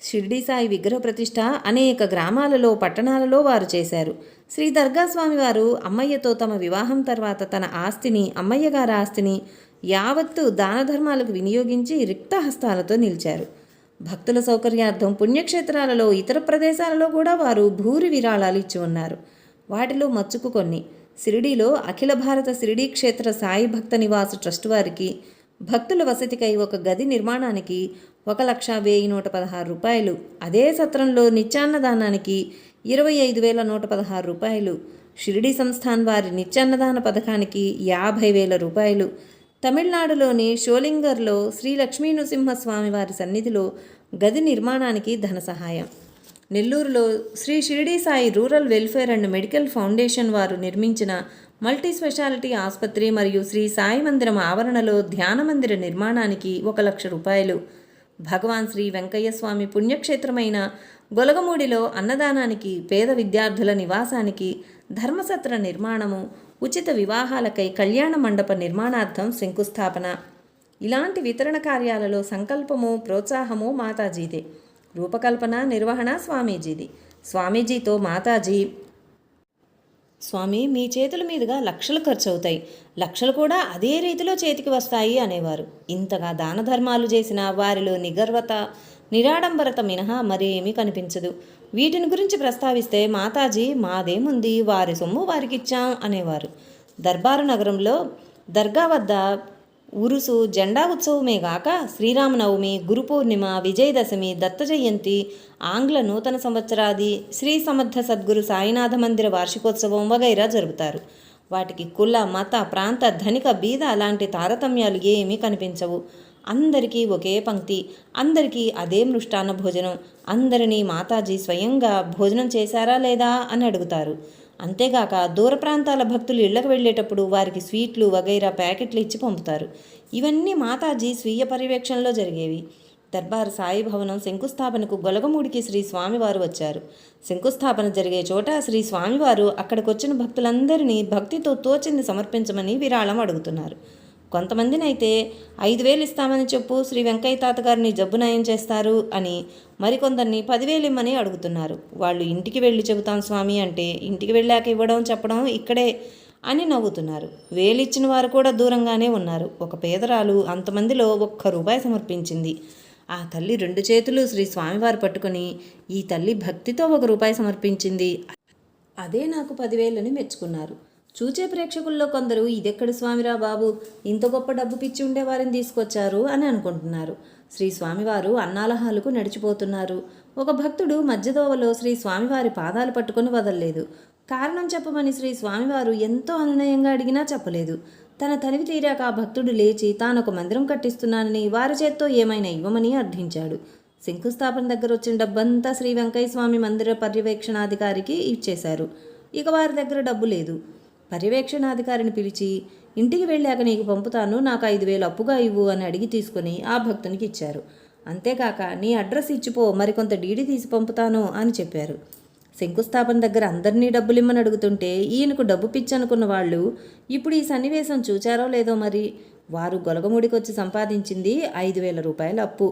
షిర్డీ సాయి విగ్రహ ప్రతిష్ఠ అనేక గ్రామాలలో, పట్టణాలలో వారు చేశారు. శ్రీ దర్గా స్వామివారు అమ్మయ్యతో తమ వివాహం తర్వాత తన ఆస్తిని, అమ్మయ్య గారి ఆస్తిని యావత్తు దాన ధర్మాలకు వినియోగించి రిక్త హస్తాలతో నిలిచారు. భక్తుల సౌకర్యార్థం పుణ్యక్షేత్రాలలో, ఇతర ప్రదేశాలలో కూడా వారు భూరి విరాళాలు ఇచ్చి ఉన్నారు. వాటిలో మచ్చుకు కొన్ని. షిరిడీలో అఖిల భారత షిరిడీ క్షేత్ర సాయి భక్త నివాసు ట్రస్ట్ వారికి భక్తుల వసతికై ఒక గది నిర్మాణానికి 1,10,116 రూపాయలు, అదే సత్రంలో నిత్యాన్నదానానికి 25,116 రూపాయలు, షిరిడీ సంస్థాన్ వారి నిత్యాన్నదాన పథకానికి 50,000 రూపాయలు, తమిళనాడులోని షోలింగర్లో శ్రీ లక్ష్మీ నృసింహస్వామి వారి సన్నిధిలో గది నిర్మాణానికి ధన సహాయం, నెల్లూరులో Shri Shirdi Sai rural welfare and medical foundation వారు నిర్మించిన మల్టీ స్పెషాలిటీ ఆసుపత్రి మరియు శ్రీ సాయి మందిరం ఆవరణలో ధ్యాన మందిర నిర్మాణానికి 1,00,000 రూపాయలు, భగవాన్ శ్రీ వెంకయ్య స్వామి పుణ్యక్షేత్రమైన గొలగమూడిలో అన్నదానానికి, పేద విద్యార్థుల నివాసానికి, ధర్మసత్ర నిర్మాణము, ఉచిత వివాహాలకై కళ్యాణ మండప నిర్మాణార్థం శంకుస్థాపన. ఇలాంటి వితరణ కార్యాలలో సంకల్పము, ప్రోత్సాహము మాతాజీదే. రూపకల్పన, నిర్వహణ స్వామీజీది. స్వామీజీతో మాతాజీ, స్వామి మీ చేతుల మీదుగా లక్షలు ఖర్చు అవుతాయి, లక్షలు కూడా అదే రీతిలో చేతికి వస్తాయి అనేవారు. ఇంతగా దాన ధర్మాలు చేసిన వారిలో నిగర్వత, నిరాడంబరత మినహా మరేమీ కనిపించదు. వీటిని గురించి ప్రస్తావిస్తే మాతాజీ మాదేముంది, వారి సొమ్ము వారికిచ్చాం అనేవారు. దర్బారు నగరంలో దర్గా వద్ద ఉరుసు, జెండా ఉత్సవమే గాక శ్రీరామనవమి, గురు పూర్ణిమ, విజయదశమి, దత్త జయంతి, ఆంగ్ల నూతన సంవత్సరాది, శ్రీ సమర్థ సద్గురు సాయినాథ మందిర వార్షికోత్సవం వగైరా జరుపుతారు. వాటికి కుల మత ప్రాంత ధనిక బీద అలాంటి తారతమ్యాలు ఏమీ కనిపించవు. అందరికీ ఒకే పంక్తి, అందరికీ అదే మృష్టాన్న భోజనం. అందరినీ మాతాజీ స్వయంగా భోజనం చేశారా లేదా అని అడుగుతారు. అంతేగాక దూర ప్రాంతాల భక్తులు ఇళ్లకు వెళ్ళేటప్పుడు వారికి స్వీట్లు వగైరా ప్యాకెట్లు ఇచ్చి పంపుతారు. ఇవన్నీ మాతాజీ స్వీయ పర్యవేక్షణలో జరిగేవి. దర్బార్ సాయి భవనం శంకుస్థాపనకు గొలగమూడికి శ్రీ స్వామివారు వచ్చారు. శంకుస్థాపన జరిగే చోట శ్రీ స్వామివారు అక్కడికొచ్చిన భక్తులందరినీ భక్తితో తోచింది సమర్పించమని విరాళం అడుగుతున్నారు. కొంతమందినైతే 5,000 ఇస్తామని చెప్పు, శ్రీ వెంకయ్య తాతగారిని జబ్బు నయం చేస్తారు అని, మరికొందరిని 10,000 ఇమ్మని అడుగుతున్నారు. వాళ్ళు ఇంటికి వెళ్ళి చెబుతాం స్వామి అంటే ఇంటికి వెళ్ళాక ఇవ్వడం చెప్పడం ఇక్కడే అని నవ్వుతున్నారు. వేలిచ్చిన వారు కూడా దూరంగానే ఉన్నారు. ఒక పేదరాలు అంతమందిలో ₹1 సమర్పించింది. ఆ తల్లి 2 చేతులు శ్రీ స్వామివారు పట్టుకొని, ఈ తల్లి భక్తితో ₹1 సమర్పించింది, అదే నాకు 10,000 మెచ్చుకున్నారు. చూచే ప్రేక్షకుల్లో కొందరు ఇదెక్కడి స్వామిరా బాబు, ఇంత గొప్ప డబ్బు పిచ్చి ఉండేవారిని తీసుకొచ్చారు అని అనుకుంటున్నారు. శ్రీ స్వామివారు అన్నాల హాలుకు నడిచిపోతున్నారు. ఒక భక్తుడు మధ్యదోవలో శ్రీ స్వామివారి పాదాలు పట్టుకొని వదలలేదు. కారణం చెప్పమని శ్రీ స్వామివారు ఎంతో అనునయంగా అడిగినా చెప్పలేదు. తన తనివి తీరాక ఆ భక్తుడు లేచి తానొక మందిరం కట్టిస్తున్నానని వారి చేత్తో ఏమైనా ఇవ్వమని అర్థించాడు. శంకుస్థాపన దగ్గర వచ్చిన డబ్బంతా శ్రీ వెంకయ్య స్వామి మందిర పర్యవేక్షణాధికారికి ఇచ్చేశారు. ఇక వారి దగ్గర డబ్బు లేదు. పర్యవేక్షణాధికారిని పిలిచి, ఇంటికి వెళ్ళాక నీకు పంపుతాను, నాకు 5,000 అప్పుగా ఇవ్వు అని అడిగి తీసుకుని ఆ భక్తునికి ఇచ్చారు. అంతేకాక నీ అడ్రస్ ఇచ్చిపో, మరికొంత డీడీ తీసి పంపుతాను అని చెప్పారు. శంకుస్థాపన దగ్గర అందరినీ డబ్బులిమ్మని అడుగుతుంటే ఈయనకు డబ్బు పిచ్చనుకున్న వాళ్ళు ఇప్పుడు ఈ సన్నివేశం చూచారో లేదో మరి. వారు గొలగముడికొచ్చి సంపాదించింది ₹5,000 అప్పు.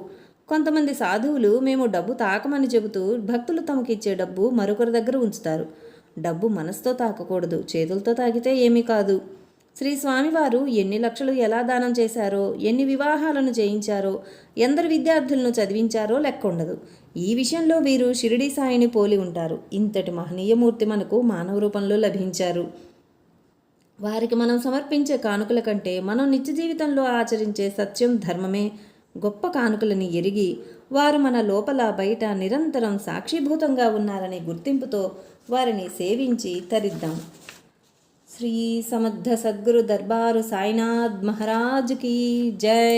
కొంతమంది సాధువులు మేము డబ్బు తాకమని చెబుతూ భక్తులు తమకిచ్చే డబ్బు మరొకరి దగ్గర ఉంచుతారు. డబ్బు మనసుతో తాకకూడదు, చేతులతో తాకితే ఏమీ కాదు. శ్రీ స్వామివారు ఎన్ని లక్షలు ఎలా దానం చేశారో, ఎన్ని వివాహాలను చేయించారో, ఎందరు విద్యార్థులను చదివించారో లెక్క ఉండదు. ఈ విషయంలో వీరు షిరిడీ సాయిని పోలి ఉంటారు. ఇంతటి మహనీయమూర్తి మనకు మానవ రూపంలో లభించారు. వారికి మనం సమర్పించే కానుకల కంటే మనం నిత్య జీవితంలో ఆచరించే సత్యం ధర్మమే గొప్ప కానుకలని ఎరిగి వారు మన లోపల బయట నిరంతరం సాక్షిభూతంగా ఉన్నారనే గుర్తింపుతో వారిని సేవించి తరిద్దాం. శ్రీ సమర్థ సద్గురు దర్బారు సాయినాథ్ మహారాజ్ కీ జై.